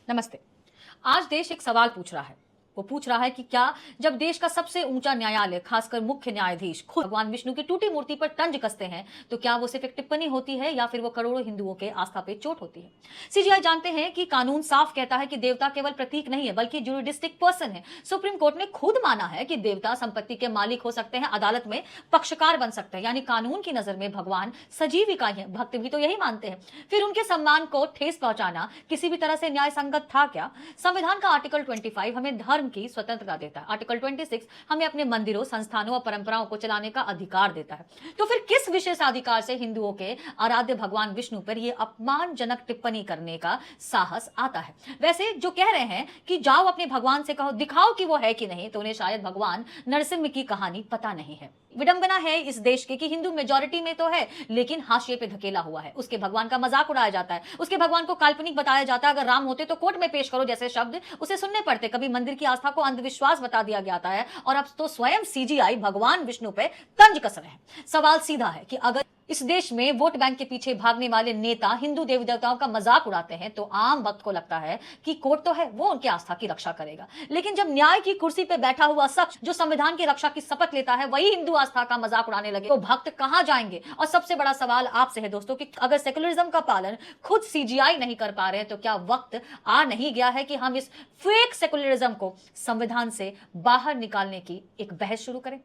नमस्ते। आज देश एक सवाल पूछ रहा है। वो पूछ रहा है कि क्या जब देश का सबसे ऊंचा न्यायालय, खासकर मुख्य न्यायाधीश खुद भगवान विष्णु की टूटी मूर्ति पर तंज कसते हैं, तो क्या वो सिर्फ एक टिप्पणी होती है या फिर वो करोड़ों हिंदुओं के आस्था पे चोट होती है? सीजीआई जानते हैं कि कानून साफ कहता है कि देवता केवल प्रतीक नहीं है, बल्कि ज्यूरिडिक्टिक पर्सन है। सुप्रीम कोर्ट ने खुद माना है कि देवता संपत्ति के मालिक हो सकते हैं, अदालत में पक्षकार बन सकते हैं, यानी कानून की नजर में भगवान सजीव इकाई है। भक्त भी तो यही मानते हैं। फिर उनके सम्मान को ठेस पहुंचाना किसी भी तरह से न्याय संगत था क्या? संविधान का आर्टिकल 25 हमें धर्म की स्वतंत्रता देता है। आर्टिकल 26 हमें अपने मंदिरों, संस्थानों और परंपराओं को चलाने का अधिकार देता है। तो फिर किस विशेषाधिकार से हिंदुओं के आराध्य भगवान विष्णु पर यह अपमानजनक टिप्पणी करने का साहस आता है? वैसे जो कह रहे हैं कि जाओ अपने भगवान से कहो, दिखाओ कि वो है कि नहीं, तो उन्हें शायद भगवान नरसिम्हा की कहानी पता नहीं है। विडंबना है इस देश की कि हिंदू मेजॉरिटी में तो है, लेकिन हाशिए पे धकेला हुआ है। उसके भगवान का मजाक उड़ाया जाता है, उसके भगवान को काल्पनिक बताया जाता है। अगर राम होते तो कोर्ट में पेश करो जैसे शब्द उसे सुनने पड़ते। कभी मंदिर की आस्था को अंधविश्वास बता दिया जाता है, और अब तो स्वयं सीजीआई भगवान विष्णु पे तंज कस रहे हैं। सवाल सीधा है कि अगर इस देश में वोट बैंक के पीछे भागने वाले नेता हिंदू देवी देवताओं का मजाक उड़ाते हैं, तो आम भक्त को लगता है कि कोर्ट तो है, वो उनकी आस्था की रक्षा करेगा। लेकिन जब न्याय की कुर्सी पे बैठा हुआ शख्स जो संविधान की रक्षा की शपथ लेता है, वही हिंदू आस्था का मजाक उड़ाने लगे, तो भक्त कहां जाएंगे? और सबसे बड़ा सवाल आपसे है दोस्तों कि अगर सेकुलरिज्म का पालन खुद सीजीआई नहीं कर पा रहे हैं, तो क्या वक्त आ नहीं गया है कि हम इस फेक सेकुलरिज्म को संविधान से बाहर निकालने की एक बहस शुरू करें?